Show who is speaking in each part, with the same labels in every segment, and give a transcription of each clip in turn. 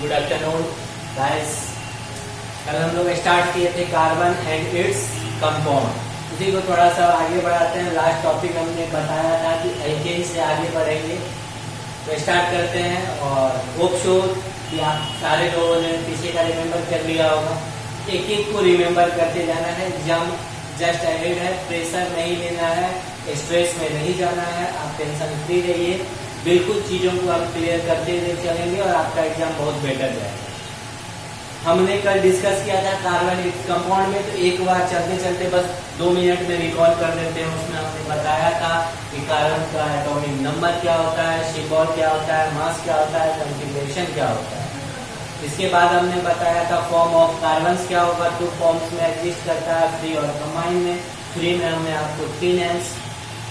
Speaker 1: Good afternoon guys. कल हम लोग स्टार्ट किए थे कार्बन एंड इट्स कंपाउंड। उसी को थोड़ा सा आगे बढ़ाते हैं। लास्ट टॉपिक हमने बताया था कि एल्केन से आगे बढ़ेंगे, तो स्टार्ट करते हैं। और होप सो कि आप सारे लोगों ने पीछे का रिमेम्बर कर लिया होगा। एक एक को रिमेम्बर करते जाना है। एग्जाम जस्ट अहेड है, प्रेशर नहीं लेना है, स्ट्रेस में नहीं जाना है। आप टेंशन फ्री रहिए, बिल्कुल चीज़ों को आप क्लियर करते हुए चलेंगे और आपका एग्जाम बहुत बेटर जाएगा। हमने कल डिस्कस किया था कार्बन कंपाउंड में, तो एक बार चलते चलते बस 2 मिनट में रिकॉल कर देते हैं। उसमें हमने बताया था कि कार्बन का एटॉमिक नंबर क्या होता है, सिंबल क्या होता है, मास क्या होता है, कॉन्फिगरेशन क्या होता है। इसके बाद हमने बताया था फॉर्म ऑफ कार्बन क्या होगा। 2 फॉर्म्स में एग्जिस्ट करता है, फ्री और कंबाइन में। फ्री में हमने आपको 3 नेम्स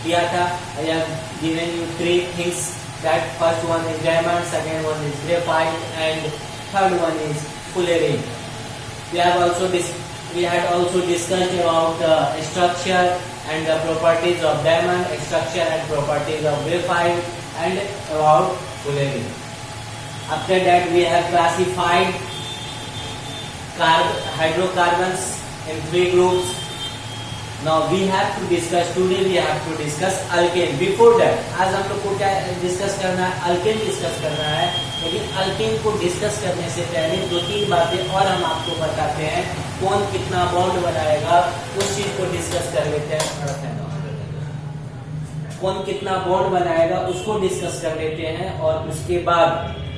Speaker 1: दिया था। I have given you 3 things that first one is diamond, second one is graphite, and third one is fullerene. We had also discussed about the structure and the properties of diamond, structure and properties of graphite, and about fullerene. After that, we have classified hydrocarbons in 3 groups. Now we have to discuss today. We have to discuss alkane. Before that, आज हम लोग को क्या discuss करना है? Alkane discuss करना है। लेकिन अल्केन को डिस्कस करने से पहले 2-3 बातें और हम आपको बताते हैं। कौन कितना बॉन्ड बनाएगा उस चीज को डिस्कस कर लेते हैं। कौन कितना बॉन्ड बनाएगा उसको डिस्कस कर लेते हैं और उसके बाद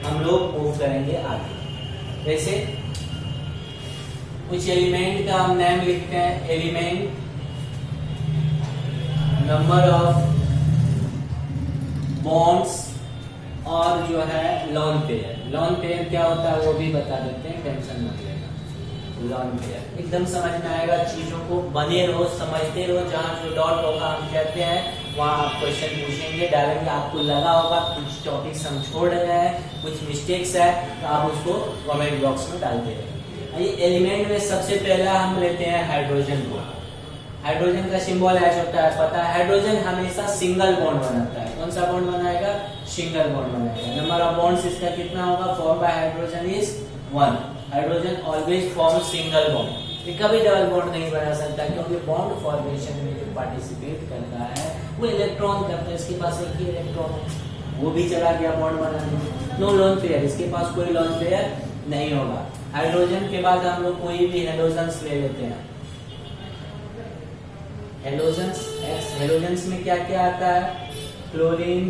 Speaker 1: हम लोग मूव करेंगे आगे। वैसे कुछ एलिमेंट का हम नाम लिखते हैं। एलिमेंट, नंबर ऑफ बॉन्ड्स और जो है लॉन पेयर। लॉन पेयर क्या होता है वो भी बता देते हैं, टेंशन मत लेना। लॉन पेयर एकदम समझ में आएगा। चीजों को बने रहो, समझते रहो। जहाँ जो डॉट होगा हम कहते हैं वहाँ आप क्वेश्चन पूछेंगे, डालेंगे। आपको लगा होगा कुछ टॉपिक्स हम छोड़ रहे हैं, कुछ मिस्टेक्स है, तो आप उसको कमेंट बॉक्स में डालते रहे। एलिमेंट में सबसे पहला हम लेते हैं हाइड्रोजन को। हाइड्रोजन का सिंबल ऐसा होता है, पता है। हाइड्रोजन हमेशा सिंगल बॉन्ड बनाता है। कौन सा बॉन्ड बनाएगा? सिंगल बॉन्ड बनाएगा। नंबर ऑफ बॉन्ड्स इसका कितना होगा? Form by hydrogen is 1। Hydrogen always form single bond. ये कभी डबल बॉन्ड नहीं बना सकता, क्योंकि बॉन्ड फॉर्मेशन में जो पार्टिसिपेट करता है वो इलेक्ट्रॉन करता है। इसके पास एक ही इलेक्ट्रॉन है, वो भी चला गया बॉन्ड बनाने में। नो लोन पेयर, इसके पास कोई लोन पेयर नहीं होगा। हाइड्रोजन के बाद हम लोग कोई भी हेलोजन्स ले लेते हैं। हेलोजन्स, हेलोजन्स में क्या क्या आता है? क्लोरीन,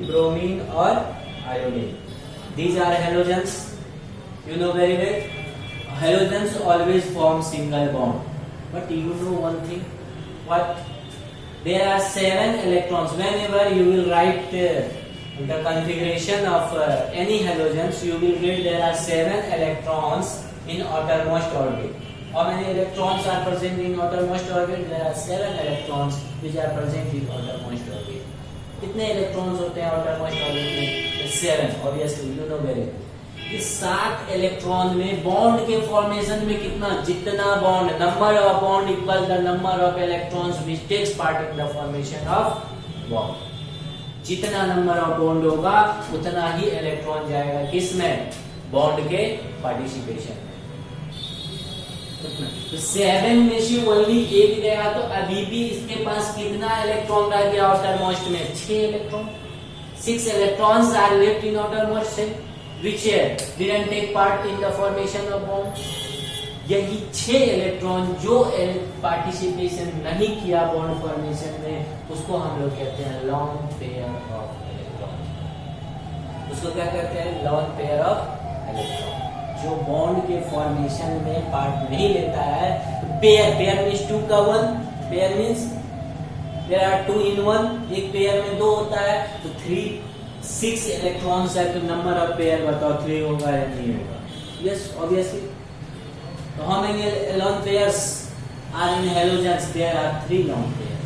Speaker 1: ब्रोमीन और iodine. These are halogens, you know very well. Halogens always form single bond, but you know one thing, what? There are 7 electrons. Whenever you will write the configuration of any halogens, you will get there are 7 electrons in outermost orbit. How many electrons are present in outermost orbit? There are 7 electrons which are present in outermost orbit. कितने electrons होते हैं outermost orbit में? 7, obviously you know very well. इस 7 electron में bond के formation में कितना? जितना bond, number of bond equal the number of electrons which takes part in the formation of bond. जितना नंबर ऑफ बॉन्ड होगा उतना ही इलेक्ट्रॉन जाएगा किसमें? बॉन्ड के पार्टिसिपेशन में। तो 7 में से ओनली 1 गया, तो अभी भी इसके पास कितना इलेक्ट्रॉन रह गया आउटरमोस्ट में? 6 electron. 6 electrons are left in outermost shell which didn't take part in the formation of bond. यही 6 इलेक्ट्रॉन जो पार्टिसिपेशन नहीं किया बॉन्ड फॉर्मेशन में, उसको हम लोग कहते हैं लॉन पेयर ऑफ इलेक्ट्रॉन। उसको क्या कहते हैं? Lone pair of electron. जो बॉन्ड के फॉर्मेशन में पार्ट नहीं लेता है। पेयर मीन्स 2 का 1। Pair means there are 2 in 1। एक पेयर में 2 होता है, तो 6 इलेक्ट्रॉन्स है, तो नंबर ऑफ पेयर बताओ, 3 होगा या नहीं होगा? Yes, obviously. So how many lone pairs are in halogens? There are 3 lone pairs.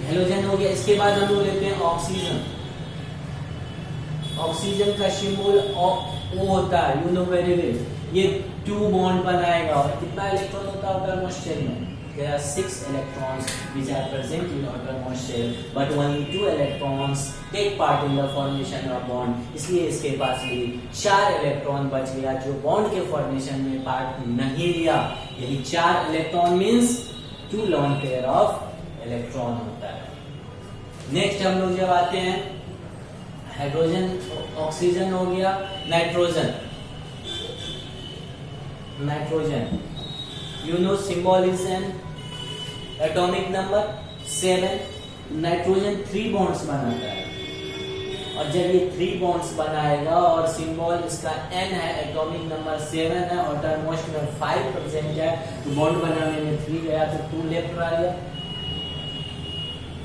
Speaker 1: Halogen हो गया। इसके बाद हम लोग लेते हैं ऑक्सीजन। ऑक्सीजन का सिंबल O होता है, यू नो वेरी वेल। ये 2 बॉन्ड बनाएगा और कितना इलेक्ट्रॉन होता है आउटरमोस्ट शेल में? there are 6 electrons which are present in outermost shell, but only 2 electrons take part in the formation of bond. इसलिए इसके पास भी 4 इलेक्ट्रॉन बच गया जो बॉन्ड के फॉर्मेशन में पार्ट नहीं लिया। यही 4 electron means 2 lone pair of electron होता है। नेक्स्ट हम लोग जब आते हैं हाइड्रोजन, ऑक्सीजन हो गया, nitrogen. Nitrogen, you know symbol is an atomic number 7। Nitrogen 3 bonds बनाता है और जब ये 3 बॉन्ड्स बनाएगा और सिंबल इसका N है, एटॉमिक नंबर 7 है और टर्मोस्ट में 5 प्रेजेंट है, तो बॉन्ड बनाने में 3 गया तो 2 लेफ्ट रह गया।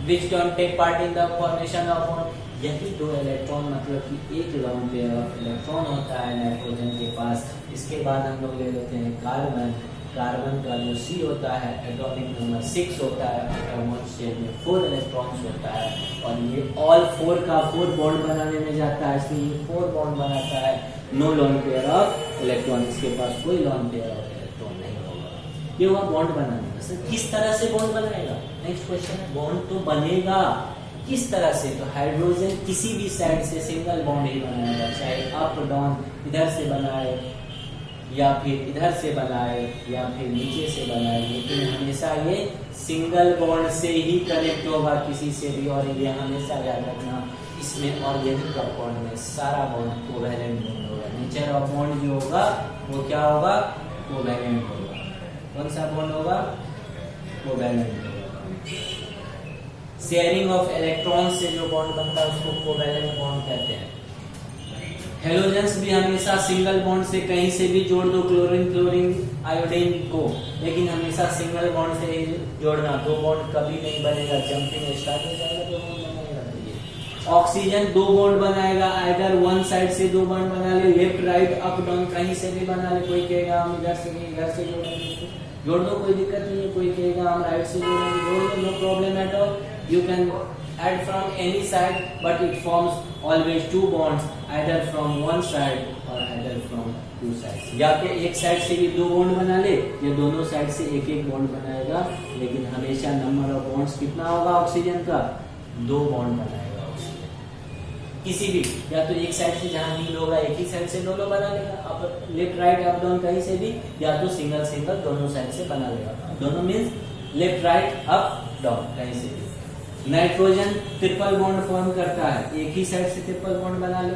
Speaker 1: Which don't take part in the formation of bond? यही 2 इलेक्ट्रॉन मतलब कि एक लोन पेयर ऑफ इलेक्ट्रॉन होता है नाइट्रोजन के पास। इसके बाद हम लोग ले लेते हैं कार्बन। कार्बन का जो C होता है एटॉमिक नंबर 6 होता है, outermost shell में 4 इलेक्ट्रॉन्स होता है और ये ऑल 4 का 4 बॉन्ड बनाने में जाता है, इसलिए ये 4 बॉन्ड बनाता है। No lone pair of electron, इसके पास कोई लोन पेयर ऑफ इलेक्ट्रॉन नहीं होगा। ये हुआ बॉन्ड बनाने में। किस तरह से बॉन्ड बनाएगा? नेक्स्ट क्वेश्चन है, बॉन्ड तो बनेगा किस तरह से? तो हाइड्रोजन किसी भी साइड से सिंगल बॉन्ड ही बनाएगा, चाहे अप डाउन इधर से बनाए या फिर इधर से बनाए या फिर नीचे से बनाए, लेकिन हमेशा ये सिंगल बॉन्ड से ही कनेक्ट होगा किसी से भी। और ये हमेशा याद रखना, इसमें ऑर्गेनिक कंपाउंड में सारा बॉन्ड कोवैलेंट बॉन्ड होगा। नेचर ऑफ बॉन्ड जो होगा वो क्या होगा? कोवैलेंट होगा। कौन सा बॉन्ड होगा? कोवैलेंट होगा। शेयरिंग ऑफ इलेक्ट्रॉन से जो बॉन्ड बनता है उसको कोवैलेंट बॉन्ड कहते हैं। हेलोजेंस भी हमेशा सिंगल बॉन्ड से कहीं से भी जोड़ दो, क्लोरीन क्लोरीन आयोडीन को, लेकिन हमेशा सिंगल बॉन्ड से ही जोड़ना। 2 बॉन्ड कभी नहीं बनेगा, जंपिंग स्टार्ट हो जाएगा तो बॉन्ड बनेगा। ऑक्सीजन 2 बॉन्ड बनाएगा, आइदर वन साइड से 2 बॉन्ड बना ले, लेफ्ट राइट अप डाउन कहीं से भी बना ले। कोई कहेगा हम इधर से इधर से जोड़ दो, कोई दिक्कत नहीं है। कोई कहेगा हम राइट से जोड़ेंगे, जोड़ दो, no problem at all. You can add from any side, but it forms always 2 bonds, either from one side or either from 2 sides. या तो एक साइड से भी 2 बॉन्ड बना ले या दोनों साइड से एक एक बॉन्ड बनाएगा, लेकिन हमेशा नंबर ऑफ बॉन्ड्स कितना होगा ऑक्सीजन का? 2 बॉन्ड बनाएगा ऑक्सीजन किसी भी, या तो एक साइड से जहां नील होगा एक ही साइड से दोनों बना लेगा, up left right up down कहीं से भी, या तो सिंगल सिंगल दोनों साइड से बना लेगा। दोनों means left right up down कहीं से भी। नाइट्रोजन ट्रिपल बॉन्ड फॉर्म करता है, एक ही साइड से ट्रिपल बॉन्ड बना ले,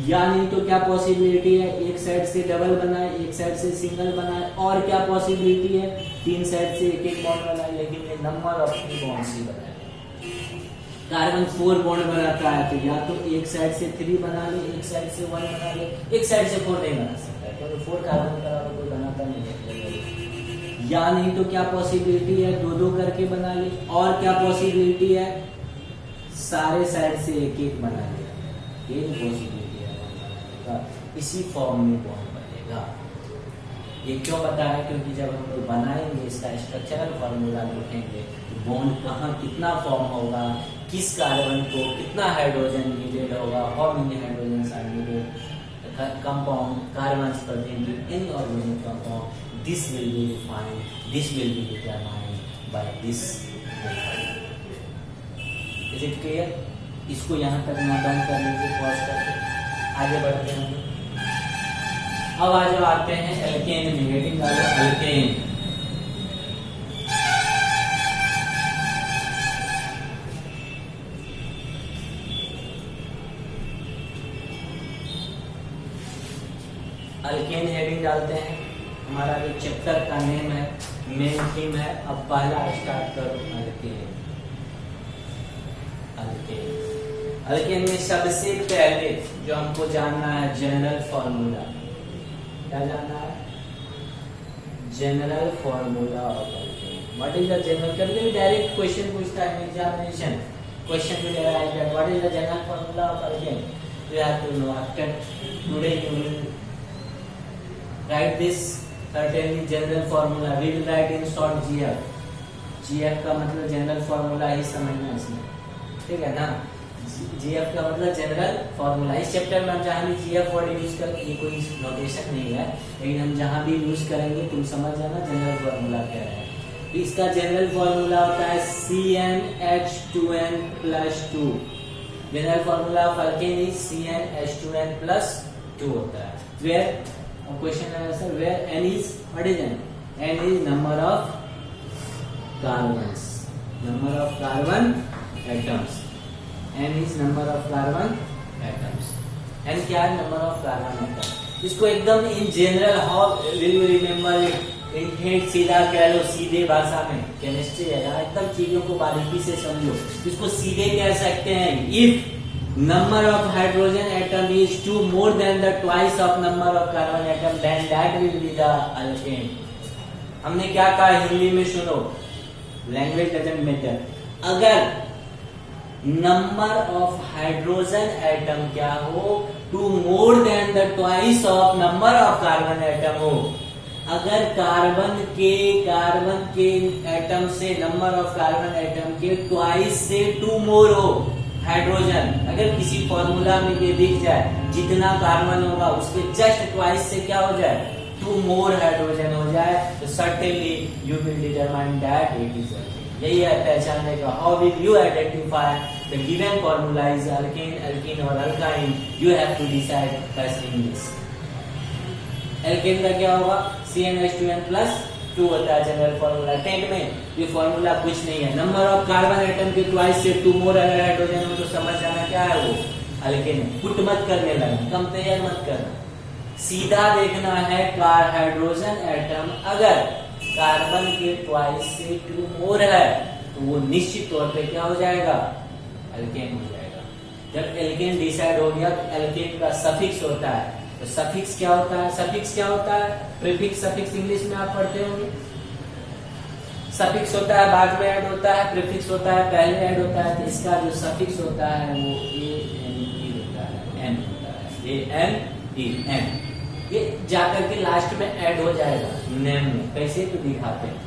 Speaker 1: या नहीं तो क्या पॉसिबिलिटी है? एक साइड से डबल बनाए, एक साइड से सिंगल बनाए, और क्या पॉसिबिलिटी है? 3 साइड से एक एक बॉन्ड बनाए, लेकिन ये नंबर ऑफ 3 बॉन्ड्स ही बनाए। कार्बन 4 बॉन्ड बनाता है, तो या तो एक साइड से 3 बना ले, एक साइड से 1 बना ले, एक साइड से 4 नहीं बना सकता क्योंकि 4 कार्बन का कोई बनाता नहीं है। या नहीं तो क्या पॉसिबिलिटी है? 2-2 करके बना ले, और क्या पॉसिबिलिटी है? सारे साइड से एक एक बना ले। ये जो पॉसिबिलिटी है बॉन्ड बनाने का, इसी फॉर्म में बॉन्ड बनेगा। ये क्यों पता है? क्योंकि जब हम लोग बनाएंगे इसका स्ट्रक्चरल फॉर्मूला लिखेंगे, बॉन्ड कहाँ कितना फॉर्म होगा, किस कार्बन को कितना हाइड्रोजन नीडेड होगा, how many hydrogen are needed, compound carbons present in any organic compound, this will be defined, this will be determined by this method. Is it clear? इसको यहाँ तक नोट डाउन कर लीजिए, pause करके आगे बढ़ते हैं। अब आज आते हैं एल्केन में, हेडिंग वाले एल्केन। अल्केन हेडिंग डालते हैं। हमारा जो चैप्टर का नेम है, मेन थीम है। अब पहला स्टार्ट करो अल्केन। अल्केन अल्केन में सबसे पहले जो हमको जानना है जनरल फॉर्मूला। क्या जानना है? General formula of alkane. What is the general? कभी डायरेक्ट क्वेश्चन पूछता है examination, question will arise that what is the general formula of alkane. You have to know after today you will write this certainly general formula. We will write in short GF. GF का मतलब general formula ही समझना इसमें, ठीक है ना? GF का मतलब general formula. इस चैप्टर में हम जहाँ भी GF वर्ड यूज करेंगे, ये कोई नोटेशन नहीं है, लेकिन हम जहाँ भी यूज करेंगे तुम समझ जाना जनरल फॉर्मूला क्या है। तो इसका जनरल फॉर्मूला होता है CnH2n+2। General formula of alkane is CnH2n+2 होता है। वेयर क्वेश्चन है sir, where n is what is n? n is number of carbons, number of carbon atoms. n is number of carbon atoms. n क्या है? Number of carbon atom. इसको एकदम in general how will you remember it? ठेठ सीधा कह लो, सीधे भाषा में। केमिस्ट्री है यार, एकदम चीजों को बारीकी से समझो। इसको सीधे कह सकते हैं, if number of hydrogen atom is 2 more than the twice of number of carbon atom, then that will be the alkane. हमने क्या कहा हिंदी में? सुनो, लैंग्वेज डजंट मैटर। अगर नंबर ऑफ हाइड्रोजन एटम क्या हो, 2 more than the twice of number of carbon atom हो। अगर कार्बन के एटम से नंबर ऑफ कार्बन एटम के ट्वाइस से 2 मोर हो हाइड्रोजन, अगर किसी फॉर्मूला में ये दिख जाए जितना कार्बन होगा उसके जस्ट ट्वाइस से क्या हो जाए, 2 मोर हाइड्रोजन हो जाए, तो certainly you will determine that it is alkane. यही है पहचानने का। How will you identify the given formula is alkane, alkene और alkyne? You have to decide by seeing this. Alkane का क्या होगा? CnH2n+2 होता है जनरल फॉर्मूला। 10 में ये फॉर्मूला कुछ नहीं है। नंबर ऑफ कार्बन एटम के ट्वाइस से 2 मोर अगर हाइड्रोजन हो तो समझ जाना क्या है, वो अल्केन है। पुट मत करने लगा, कंपेयर मत करना, सीधा देखना है। हाइड्रोजन एटम अगर कार्बन के ट्वाइस से 2 मोर है तो वो निश्चित तौर पे क्या हो जाएगा, अल्केन हो जाएगा। जब एल्केन डिसाइड हो गया तो एल्केन का सफिक्स होता है। तो सफिक्स क्या होता है? सफिक्स क्या होता है? प्रीफिक्स, सफिक्स इंग्लिश में आप पढ़ते होंगे। सफिक्स होता है बाद में ऐड होता है, प्रीफिक्स होता है पहले ऐड होता है। तो इसका जो सफिक्स होता है वो ANE होता है, N होता है, ANE, N। ये जाकर के लास्ट में ऐड हो जाएगा नेम में। कैसे? तो दिखाते हैं।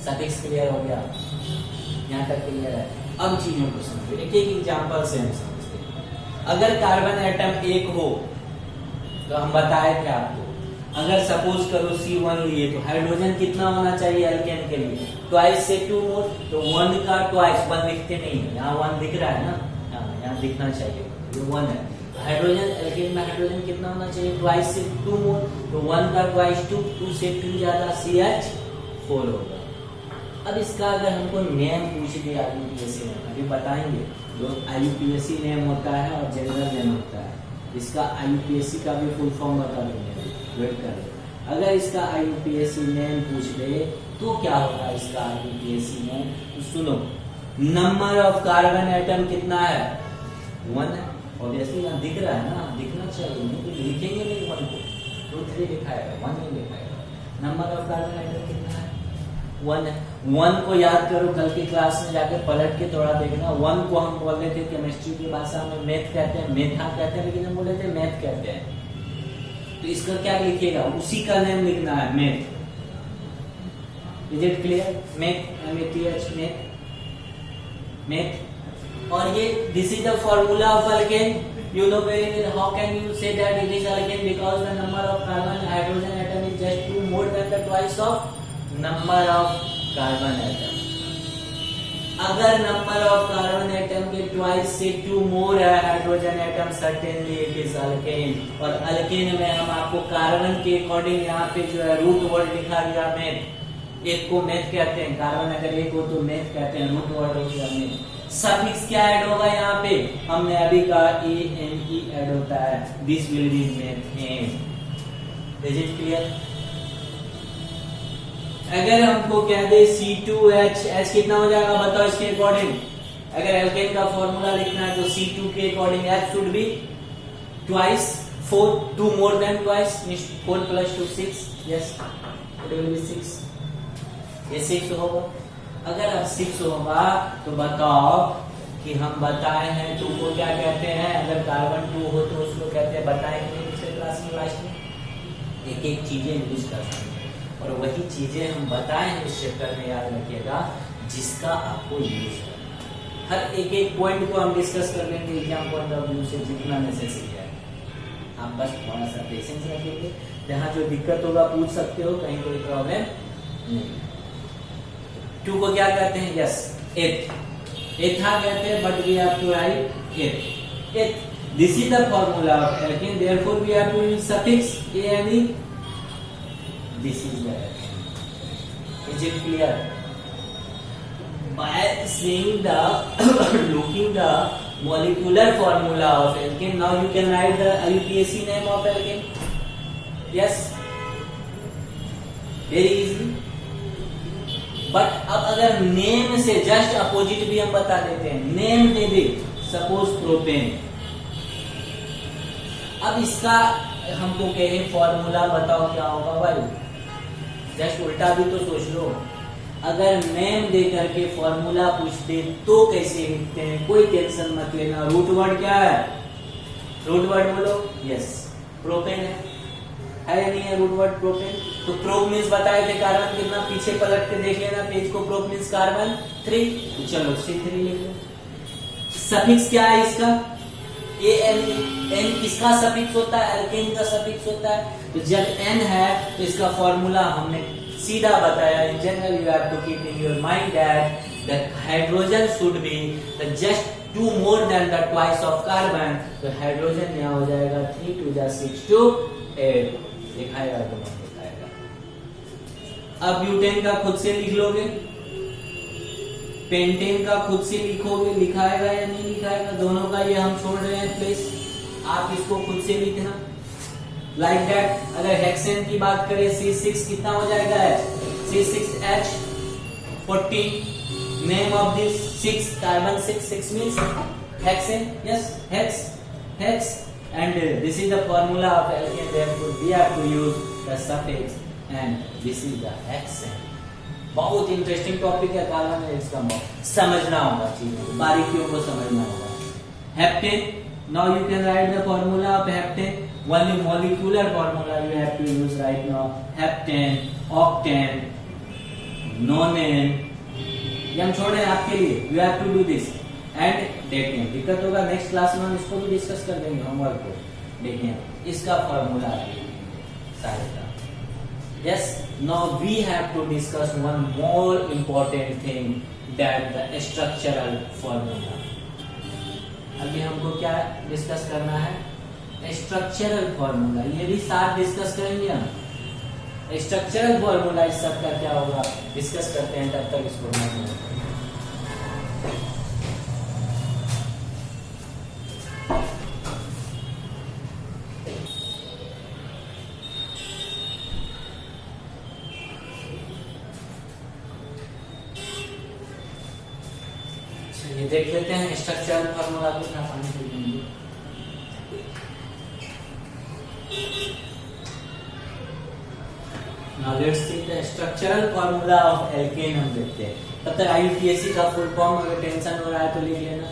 Speaker 1: सफिक्स क्लियर हो गया? यहाँ तक क्लियर है? अब चीजों को समझो, एक एक एग्जाम्पल से हम समझते हैं। अगर कार्बन एटम 1 हो तो हम बताए थे आपको, अगर सपोज करो C1 लिए तो हाइड्रोजन कितना होना चाहिए अल्केन के लिए? ट्वाइस से 2 मोर। तो 1 का ट्वाइस, 1 लिखते नहीं है, यहाँ 1 दिख रहा है ना, यहाँ दिखना चाहिए, ये 1 है। हाइड्रोजन एल्केन में हाइड्रोजन कितना होना चाहिए? ट्वाइस से 2 मोर। तो 1 का ट्वाइस 2, 2 से 2 ज्यादा CH4 होगा। अब इसका अगर हमको नेम पूछ दिया IUPAC में, अभी बताएंगे, जो IUPAC नेम होता है और जनरल नेम होता है। इसका IUPAC का भी फुल फॉर्म बता देंगे, वेट कर लो। अगर इसका IUPAC नेम पूछ दे तो क्या होगा इसका IUPAC नेम? तो सुनो, नंबर ऑफ कार्बन एटम कितना है? 1 है। ऑब्वियसली यहाँ दिख रहा है ना, दिखना चाहिए, नहीं तो लिखेंगे नहीं 1 को, 2 3 लिखाएगा, 1 नहीं लिखाएगा। नंबर ऑफ कार्बन एटम कितना है? 1 है। 1 को याद करो, कल की क्लास में जाकर पलट के थोड़ा देखना। 1 को हम बोलते थे केमिस्ट्री की भाषा में मैथ कहते हैं, मेथा कहते हैं, लेकिन हम बोले थे मैथ कहते हैं। तो इसका क्या लिखेगा? उसी का नेम लिखना है, math. Is it clear? Math, MATH, math, math. और ये this is the formula of alkane. You know very well. How can you say that it is alkane? Because the number of carbon hydrogen atom is just 2 more than the twice of number of carbon atom. अगर number of carbon atom के twice से 2 मोर है hydrogen atom, certainly it is alkane. और alkane में हम आपको carbon के according यहाँ पे जो है रूट वर्ड लिखा गया, मैथ। 1 को मैथ कहते हैं, कार्बन अगर 1 हो तो मैथ कहते हैं, रूट वर्ड हो गया मैथ। सफिक्स क्या ऐड होगा यहाँ पे? हमने अभी कहा ANE ऐड होता है, this will be methane. Is it clear? अगर हमको कह दे C2H, H कितना हो जाएगा बताओ इसके अकॉर्डिंग? अगर एल्केन का फॉर्मूला लिखना है तो C2 के according H should be twice 4, 2 more then twice, 4 + 2 6, yes it will be 6। ये 6 होगा। अगर अब 6 होगा तो बताओ कि हम बताए हैं 2 को क्या कहते हैं? अगर कार्बन 2 हो तो उसको कहते हैं, बताएंगे पिछले क्लास में लास्ट में। एक एक चीजें यूज कर सकते हैं और वही चीजें हम बताए हैं इस चैप्टर में, याद रखिएगा, जिसका आपको यूज है। हर एक एक पॉइंट को हम डिस्कस कर लेंगे एग्जाम पॉइंट ऑफ व्यू से, जितना नेसेसरी है। आप बस थोड़ा सा पेशेंस रखेंगे, जहाँ जो दिक्कत होगा पूछ सकते हो, कहीं कोई प्रॉब्लम नहीं। टू को क्या कहते हैं? यस, एथ। एथा कहते हैं, but we have to write eth. Eth, this is the formula of alkane, therefore we have to use suffix ane. This is the alkane. Is it clear? By seeing the looking the molecular formula of alkane, now you can write the IUPAC name of alkane. Yes, very easy. But अब अगर name से just opposite भी हम बता देते हैं, name दे दे, suppose propane, अब इसका हमको कहे फॉर्मूला बताओ क्या होगा भाई, जस्ट उल्टा भी तो सोच लो। अगर नेम दे करके फॉर्मूला पूछते तो कैसे लिखते हैं, कोई टेंशन मत लेना। रूट वर्ड क्या है? रूट वर्ड बोलो। यस, प्रोपेन है या नहीं है रूट वर्ड प्रोपेन? तो प्रोप मीन्स बताए थे कार्बन कितना, पीछे पलट के देख लेना पेज को। प्रोप मीन्स कार्बन 3, तो चलो C3 लिख लो। सफिक्स क्या है इसका? एन किसका सफिक्स होता है? एल्केन का सफिक्स होता है। तो जब एन है तो इसका फॉर्मूला हमने सीधा बताया। In general you have to keep in your mind that the hydrogen should be just 2 more than the twice of carbon. तो हाइड्रोजन यहाँ हो जाएगा 3 2 6 2 8, दिखाएगा तो दिखाएगा। अब ब्यूटेन का खुद से लिख लोगे, पेंटेन का खुद से लिखोगे, लिखाएगा या नहीं लिखाएगा? दोनों का ये हम छोड़ रहे हैं प्लेस, आप इसको खुद से लिखना लाइक दैट। अगर हेक्सेन की बात करें, C6 कितना हो जाएगा? C6H14, name of this 6 carbon 6 means hexane. Yes, hex and this is the formula of alkane, therefore we have to use the suffix and this is the hexane. बहुत interesting topic है carbon है, इसका समझना होगा, चीजों बारीकियों को समझना होगा। Heptane, now you can write the formula of heptane, only molecular formula you have to use right now, heptane, octane, nonane, ये हम छोड़ रहे हैं आपके लिए, you have to do this and देखिए दिक्कत होगा नेक्स्ट क्लास में हम इसको भी डिस्कस कर देंगे होमवर्क को। देखिए इसका फॉर्मूला सारे का। Yes, now we have to discuss one more important thing, that the structural formula. अभी हमको क्या डिस्कस करना है? स्ट्रक्चरल फॉर्मूला, ये भी साथ डिस्कस करेंगे हम। स्ट्रक्चरल फॉर्मूला इस सब का क्या होगा डिस्कस करते हैं, तब तक इसको ये देख लेते हैं स्ट्रक्चरल फॉर्मूला को। इतना पानी पी लेंगे। Now let's see the structural formula of alkane हम देखते हैं। तब तक IUPAC का फुल फॉर्म अगर टेंशन हो रहा है तो लिख लेना।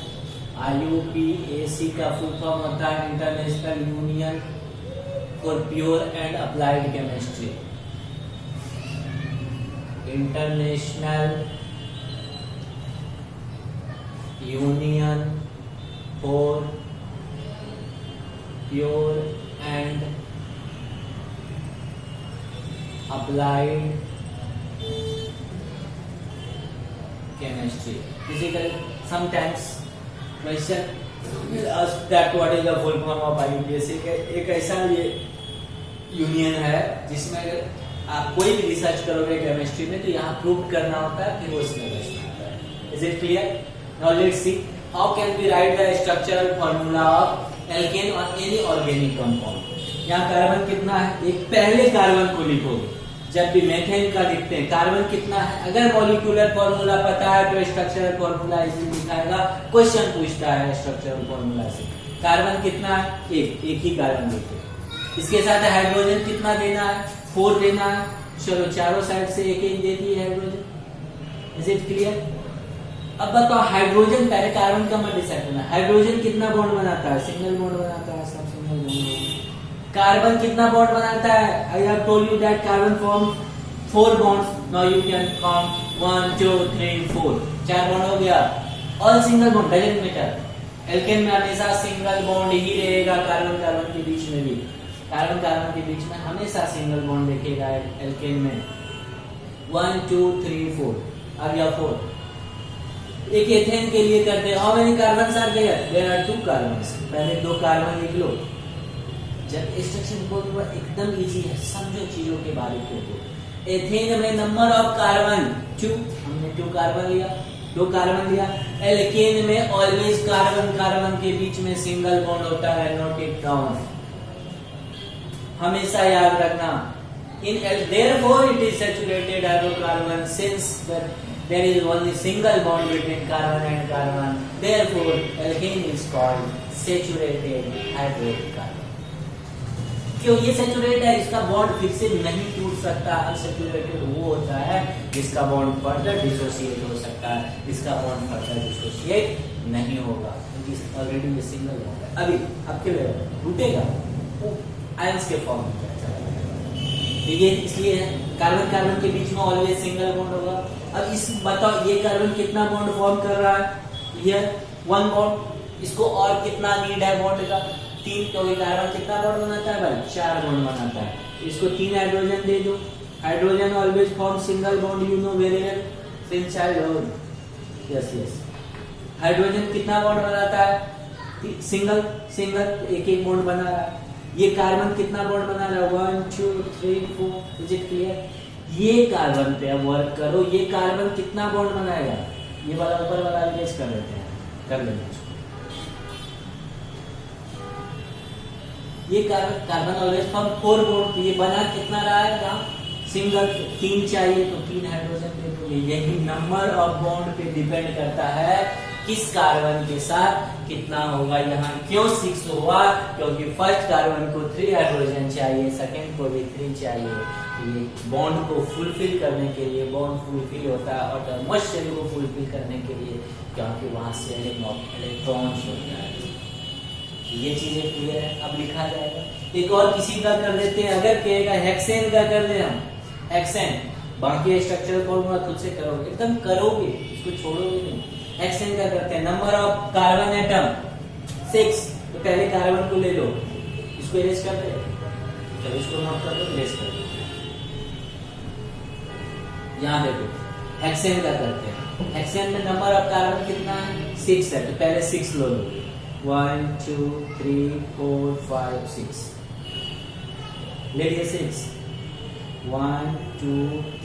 Speaker 1: IUPAC का फुल फॉर्म होता है international union for pure and applied chemistry. International union for pure and applied chemistry. Physically, sometimes question ask that what is the full form of IUPAC। एक ऐसा ये यूनियन है जिसमें अगर आप कोई भी रिसर्च करोगे केमिस्ट्री में तो यहाँ प्रूव करना होता है, फिर वो सिलेबस में आता है। Is it clear? Now let's see how can we write the structural formula of alkane or any organic compound। यहाँ कार्बन कितना है? एक पहले कार्बन को लिखोगे। जब भी मेथेन का लिखते हैं कार्बन कितना है, अगर मॉलिक्यूलर फॉर्मूला पता है तो स्ट्रक्चरल फॉर्मूला इसमें लिखाएगा। क्वेश्चन पूछता है स्ट्रक्चरल फॉर्मूला से कार्बन कितना है? एक ही कार्बन लिखे। इसके साथ हाइड्रोजन कितना देना है? 4 देना है। चलो चारों साइड से एक दे दिए हाइड्रोजन। Is it clear? अब बताओ हाइड्रोजन, पहले कार्बन का मत डिसाइड करना। हाइड्रोजन कितना बॉन्ड बनाता है? सिंगल बॉन्ड बनाता है, सब सिंगल बॉन्ड। कार्बन कितना बॉन्ड बनाता है? I have told you that carbon form 4 bonds. Now you can count 1 2 3 4, 4 bond हो गया। All single bond, doesn't matter. Alkane में हमेशा सिंगल बॉन्ड ही रहेगा, कार्बन कार्बन के बीच में भी। कार्बन कार्बन के बीच में हमेशा सिंगल बॉन्ड दिखेगा एल्केन में। 1 2 3 4। आ गया 4। एक एथेन के लिए करते हैं, how many carbons are there? There are 2 carbons. पहले 2 कार्बन लिख लो। जब स्ट्रक्चर बहुत एकदम इजी है, समझो चीजों के बारे में। एथेन में नंबर ऑफ कार्बन 2, हमने 2 कार्बन लिया, 2 कार्बन लिया। एल्केन में ऑलवेज कार्बन कार्बन के बीच में सिंगल बॉन्ड होता है, नोट इट डाउन, हमेशा याद रखना। In therefore it is saturated hydrocarbon since there is only single bond between carbon and carbon. Therefore alkane is called saturated hydrocarbon. क्यों ये सैचुरेट है? इसका बॉन्ड फिर से नहीं टूट सकता। अनसैचुरेटेड वो होता है जिसका बॉन्ड फर्दर डिसोसिएट हो सकता है, इसका बॉन्ड फर्दर डिसोसिएट नहीं होगा क्योंकि ऑलरेडी ये सिंगल बॉन्ड है। अभी आपके टूटेगा वो आयंस के फॉर्म में ये, इसलिए कार्बन कार्बन के बीच में ऑलवेज सिंगल बॉन्ड होगा। अब इस बताओ ये कार्बन कितना बॉन्ड फॉर्म कर रहा है? ये 1 बॉन्ड। इसको और कितना नीड है बॉन्ड का? 3। तो ये कार्बन कितना बॉन्ड बनाता है भाई? 4 बॉन्ड बनाता है। इसको 3 हाइड्रोजन दे दो। Hydrogen always form single bond, you know very well since childhood. Yes yes. Hydrogen कितना बॉन्ड बनाता है? सिंगल सिंगल, एक बॉन्ड बना रहा है। ये कार्बन कितना बॉन्ड बना रहा है? 1 2 3 4। Is it clear? ये कार्बन पे अब वर्क करो। ये कार्बन कितना बॉन्ड बनाएगा? ये वाला ऊपर वाला अरेंज कर लेते हैं, कर लेंगे इसको। ये कार्बन ऑलवेज फॉर्म 4 बॉन्ड, ये बना कितना रहा है? यहाँ सिंगल, 3 चाहिए तो 3 हाइड्रोजन दे दो। यही नंबर ऑफ बॉन्ड पे डिपेंड करता है किस कार्बन के साथ कितना होगा। यहाँ क्यों 6 हुआ? क्योंकि फर्स्ट कार्बन को 3 हाइड्रोजन चाहिए, सेकंड को भी 3 चाहिए। ये बॉन्ड को फुलफिल करने के लिए, बॉन्ड फुलफिल होता है और टर्मस शेल को फुलफिल करने के लिए, क्योंकि वहां से इलेक्ट्रॉन्स होता है। ये चीजें क्लियर है? अब लिखा जाएगा। एक और किसी का कर देते हैं, अगर कहेगा हेक्सेन का कर दे हम, हेक्सेन। बाकी स्ट्रक्चरल फॉर्मूला खुद से करोगे, एकदम करोगे, इसको छोड़ोगे नहीं। हेक्सेन का करते हैं, नंबर ऑफ कार्बन एटम 6। तो पहले कार्बन को ले लो, इसको इरेज कर दे, चलो इसको नोट कर दो, इरेज कर दो। यहाँ देखो हेक्सेन का करते हैं। हेक्सेन में नंबर ऑफ कार्बन कितना है? 6 है। तो पहले 6 लो, 1 2 3 4 5 6 ले लिए 6। 1 2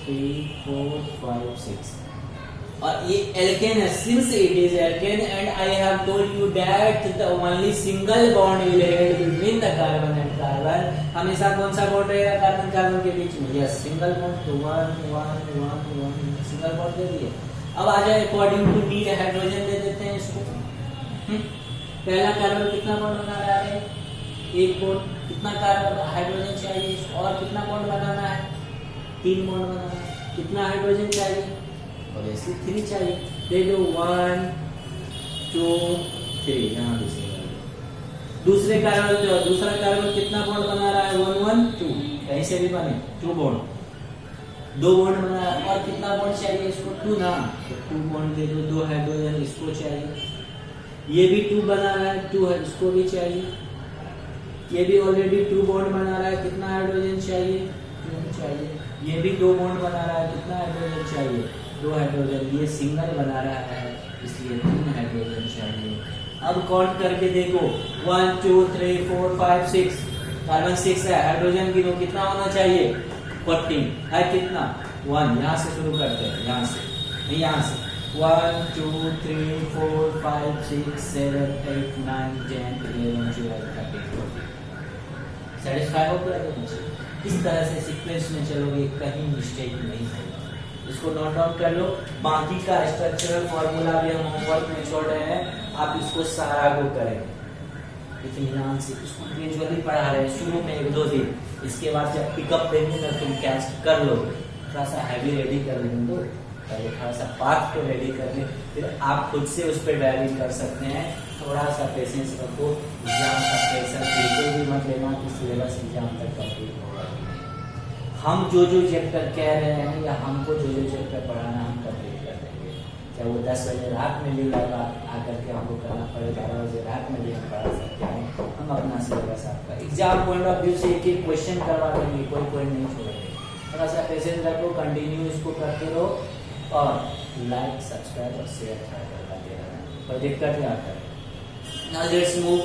Speaker 1: 3 4 5 6। और ये एल्केन है, since it is alkene and I have told you that the only single bond will held between the carbon and carbon. हमेशा कौन सा बॉन्ड रहेगा कार्बन कार्बन के बीच में? Yes, single bond. तो 1 1 1 1 सिंगल बॉन्ड दे दिए। अब आ जाए अकॉर्डिंग टू नीड हाइड्रोजन दे देते हैं इसको। पहला कार्बन कितना बॉन्ड बना रहा है? 1 बॉन्ड। कितना कार्बन हाइड्रोजन चाहिए? और कितना बॉन्ड बनाना है? 3 बॉन्ड बनाना है। कितना हाइड्रोजन चाहिए? ऑब्वियसली 3 चाहिए। दे दो 1 2 3। यहाँ भी दूसरे कार्बन जो दूसरा कार्बन कितना बॉन्ड बना रहा है? 1 1 2। कहीं से भी बने 2 बॉन्ड, 2 बॉन्ड बना रहा है। और कितना बॉन्ड चाहिए इसको? 2 ना, तो 2 बॉन्ड दे दो। 2 हाइड्रोजन इसको चाहिए। ये भी 2 बना रहा है, 2 है, इसको भी चाहिए। ये भी ऑलरेडी 2 बॉन्ड बना रहा है, कितना हाइड्रोजन चाहिए? 2 चाहिए। ये भी 2 बॉन्ड बना रहा है, कितना हाइड्रोजन चाहिए? 2 हाइड्रोजन। ये सिंगल बना रहा है इसलिए 3 हाइड्रोजन चाहिए। अब काउंट करके देखो 1 2 3 4 5 6। कार्बन 6 है, हाइड्रोजन गिनो कितना होना चाहिए? 14 है। कितना? 1। यहाँ से शुरू करते हैं, यहाँ से नहीं, यहाँ से 1 2 3 4 5 6 7 8 9 10 11 12 13 14। सेटिस्फाई हो गया? इस तरह से सीक्वेंस में चलोगे, कहीं मिस्टेक नहीं होगा। इसको नोट डाउन कर लो। बाकी का स्ट्रक्चरल फॉर्मूला भी हम होमवर्क में छोड़ रहे हैं, आप इसको सहारा को करेंगे इत्मीनान से। इसको ग्रेजुअली पढ़ा रहे हैं, शुरू में 1-2 दिन, इसके बाद जब पिकअप देंगे ना तुम कैच कर लो। थोड़ा सा हैवी रेडी कर लेंगे, तो पहले थोड़ा सा पार्ट को रेडी कर ले, फिर आप खुद से उस पर डायरी कर सकते हैं। थोड़ा सा पेशेंस रखो, एग्जाम का प्रेशर बिल्कुल भी मत लेना कि सिलेबस एग्जाम तक कंप्लीट होगा। हम जो चैप्टर कह रहे हैं या हमको जो चैप्टर पढ़ाना हम कंप्लीट कर देंगे। चाहे वो 10 बजे रात में भी लगा आकर के हमको करना पड़े, 12 बजे रात में भी हम पढ़ा सकते हैं। हम अपना सिलेबस आपका एग्जाम पॉइंट ऑफ व्यू से एक क्वेश्चन करवा देंगे, कोई पॉइंट नहीं छोड़ेंगे। थोड़ा सा पेशेंस रखो, कंटिन्यू इसको करते रहो और लाइक सब्सक्राइब और शेयर करते रहना, कोई दिक्कत नहीं आता है। Now let's move.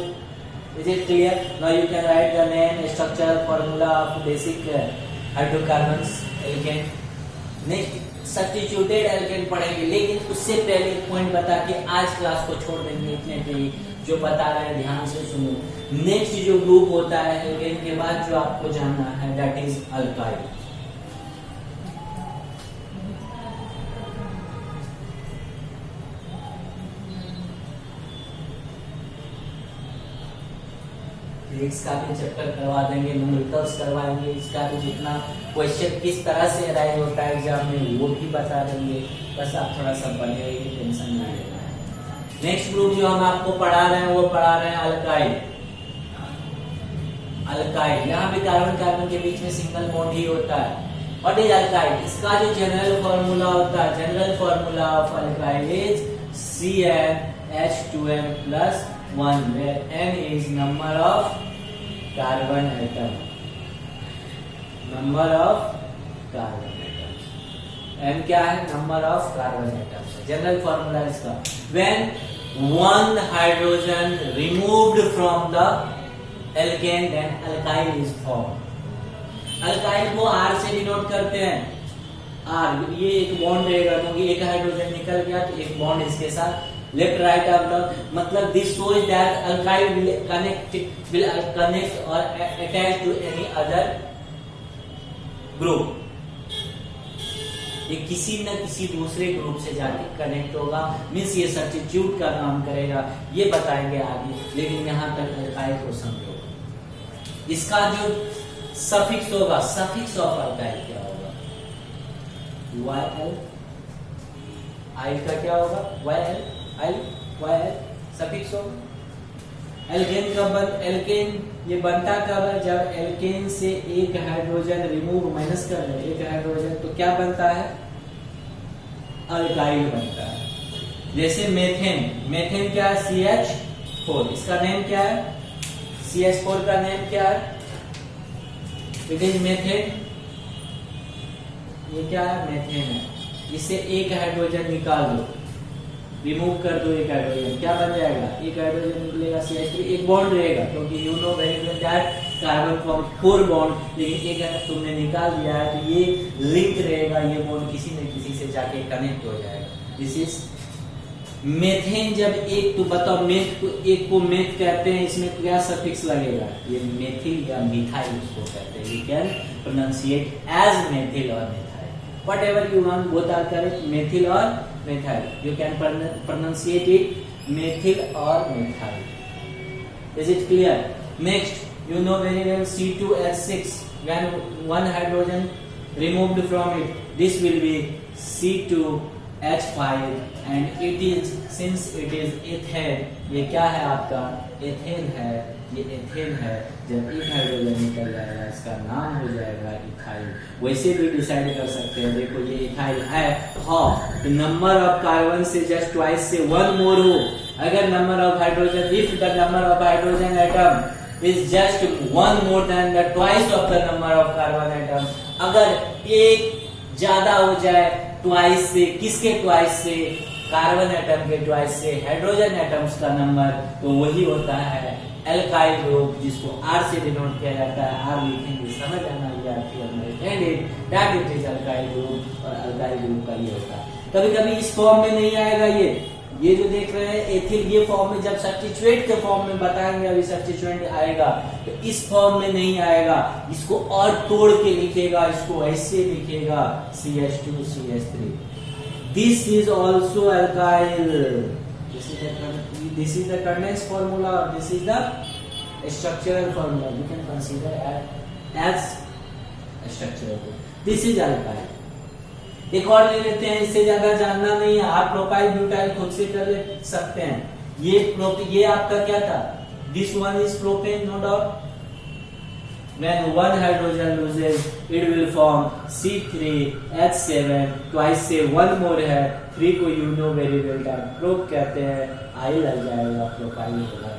Speaker 1: Is it clear? Now you can write the name, structure, formula of basic hydrocarbons, alkane. Next substituted alkane पढ़ेंगे, लेकिन उससे पहले एक पॉइंट बता के आज क्लास को छोड़ देंगे इतने पे ही। जो बता रहे हैं ध्यान से सुनो। नेक्स्ट जो ग्रुप होता है एल्केन के बाद जो आपको जानना है दैट इज अल्काइल। इसका भी चैप्टर करवा देंगे, न्यूमेरिकल्स करवाएंगे, इसका भी जितना क्वेश्चन किस तरह से अराइज होता है एग्जाम में वो भी बता देंगे। बस आप थोड़ा सा बने रहिए, टेंशन नहीं लेना है। नेक्स्ट ग्रुप जो हम आपको पढ़ा रहे हैं वो पढ़ा रहे हैं अल्काइल। अल्काइल यहाँ भी कार्बन कार्बन के बीच में सिंगल बॉन्ड ही होता है। What is alkyl? इसका जो जनरल फॉर्मूला होता है, general formula of alkyl is CnH2n+1 where n is number of carbon atom, number of carbon atoms, n क्या है? number of carbon atoms। General formula इसका when one hydrogen removed from the alkane then alkyl is formed। Alkyl को R से denote करते हैं। R ये एक bond रहेगा क्योंकि एक हाइड्रोजन निकल गया तो एक बॉन्ड इसके साथ लेफ्ट राइट अप, मतलब this shows that alkyl will connect और attach to any other group. ये किसी न किसी दूसरे ग्रुप से जाके कनेक्ट होगा, मींस ये सब्स्टिट्यूट का काम करेगा, ये बताएंगे आगे। लेकिन यहाँ तक अल्काइल को समझो। इसका जो सफिक्स होगा, सफिक्स ऑफ अल्काइल क्या होगा? YL। आइल का क्या होगा? YL। YL सफिक्स होगा। एल्केन का एल्केन ये बनता कब है? जब एल्केन से एक हाइड्रोजन रिमूव माइनस कर दे एक हाइड्रोजन, तो क्या बनता है? अल्काइल बनता है। जैसे मेथेन, मेथेन क्या है? CH4। इसका नेम क्या है? CH4 का नेम क्या है? It is methane. ये क्या है? मेथेन है। इससे एक हाइड्रोजन निकाल दो, रिमूव कर दो एक हाइड्रोजन, क्या बन जाएगा? एक हाइड्रोजन निकलेगा CH3, एक बॉन्ड रहेगा क्योंकि you know very well that carbon form 4 bond, लेकिन एक अगर तुमने निकाल दिया है तो ये लिंक रहेगा, ये बॉन्ड किसी न किसी से जाके कनेक्ट हो जाएगा। This is methane. जब एक तो बताओ मेथ को, एक को मेथ कहते हैं, इसमें क्या सफिक्स लगेगा? ये मेथिल या मिथाइल उसको कहते हैं। You can pronounciate as methyl और methyl, whatever you want, both are correct, methyl or methyl, you can pronunciate it methyl or methyl। Is it clear? Next, you know very well C2H6, when one hydrogen removed from it, this will be C2H5 and it is, since it is ethane, ये क्या है आपका? Ethane है, ये ethane है। जब एक hydrogen निकल जाएगा इसका नाम हो जाएगा इथाइल। वैसे भी डिसाइड कर सकते हैं, देखो ये इथाइल है। हाँ, तो नंबर ऑफ कार्बन से जस्ट ट्वाइस से 1 मोर हो। अगर number of hydrogen, if the number of hydrogen atom is just 1 more than the twice of the number of carbon atom, अगर एक ज्यादा हो जाए ट्वाइस से, किसके ट्वाइस से? कार्बन एटम के ट्वाइस से हाइड्रोजन एटम्स का नंबर, तो वही होता है एल्काइल ग्रुप, जिसको R से डिनोट किया जाता है। R लिखेंगे, समझ आना understand it that it is alkyl group, और अल्काइल ग्रुप का ये होता है। कभी कभी इस फॉर्म में नहीं आएगा, ये जो देख रहे हैं एथिल, ये फॉर्म में, जब सब्स्टिट्यूएंट के फॉर्म में बताएंगे, अभी सब्स्टिट्यूएंट आएगा तो इस फॉर्म में नहीं आएगा, इसको और तोड़ के लिखेगा, इसको ऐसे लिखेगा CH2 CH3। This is also alkyl। This is the condensed formula, or this is the structural formula. You can consider as a structural। This is alkyl। एक और ले लेते हैं, इससे ज्यादा जानना नहीं है, आप प्रोपाइल ब्यूटाइल खुद से कर ले सकते हैं। ये आपका क्या था? This one is propane, no doubt। When one hydrogen loses, it will form C3H7, twice से 1 more है, 3 को you know very well that prop कहते हैं, आई लग जाएगा, प्रोपाइल होगा।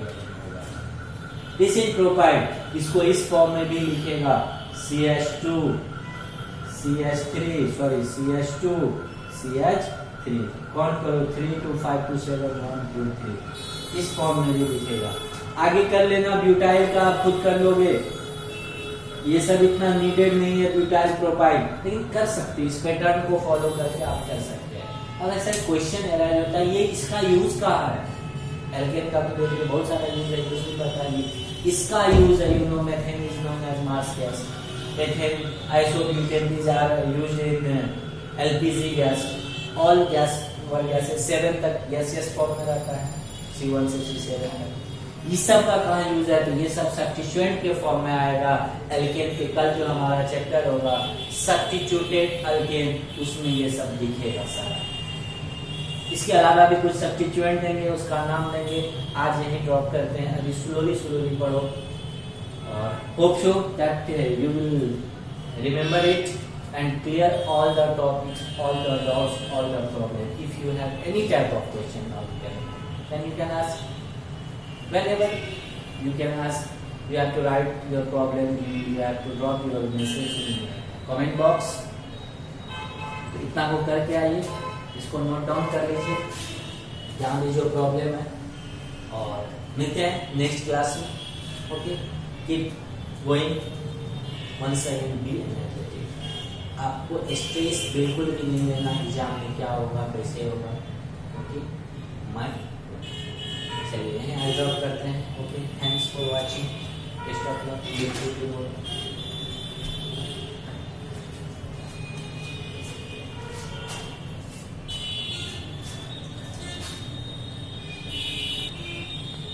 Speaker 1: This is प्रोपाइल, इसको इस फॉर्म में भी लिखेगा CH2 CH3 sorry CH2 CH 3 count करो 3 2 5 2 7 1 2 3 इस फॉर्म में भी दिखेगा। आगे कर लेना ब्यूटाइल का, आप खुद कर लोगे, ये सब इतना नीडेड नहीं है ब्यूटाइल प्रोपाइल, लेकिन कर सकते हो, इस पैटर्न को फॉलो करके आप कर सकते हैं। अब ऐसा क्वेश्चन अराइज होता है ये इसका यूज कहाँ है, एल्केन का तो देखिए बहुत सारा यूज है, कुछ भी बताइए इसका यूज है। You know methane is known as mass gas, methane isobutane these are used in LPG gas, all gas were gases 7 तक गैसियस फॉर्म में रहता है, C1 से C7 तक। ये सब का कहाँ यूज है, तो ये सब सब्स्टिट्यूएंट के फॉर्म में आएगा। एल्केन के कल जो हमारा चैप्टर होगा सब्स्टिट्यूटेड एल्केन, उसमें ये सब दिखेगा सारा। इसके अलावा भी कुछ सब्स्टिट्यूएंट देंगे, उसका नाम देंगे। आज यही ड्रॉप करते हैं, अभी स्लोली पढ़ो और hope so that you will remember it and clear all the topics, all the doubts, all the problems. If you have any type of question out there, then you can ask. Whenever you can ask, you have to write your problem, you have to drop your message in comment box. तो इतना को करके आइए, इसको note down कर लीजिए, यहाँ भी जो प्रॉब्लम है, और मिलते हैं नेक्स्ट क्लास में। Okay, keep going, once again be energetic. आपको स्ट्रेस बिल्कुल भी नहीं लेना एग्जाम में क्या होगा कैसे होगा। ओके, चलिए यहीं ड्रॉप करते हैं। Okay, thanks for watching, best of luck.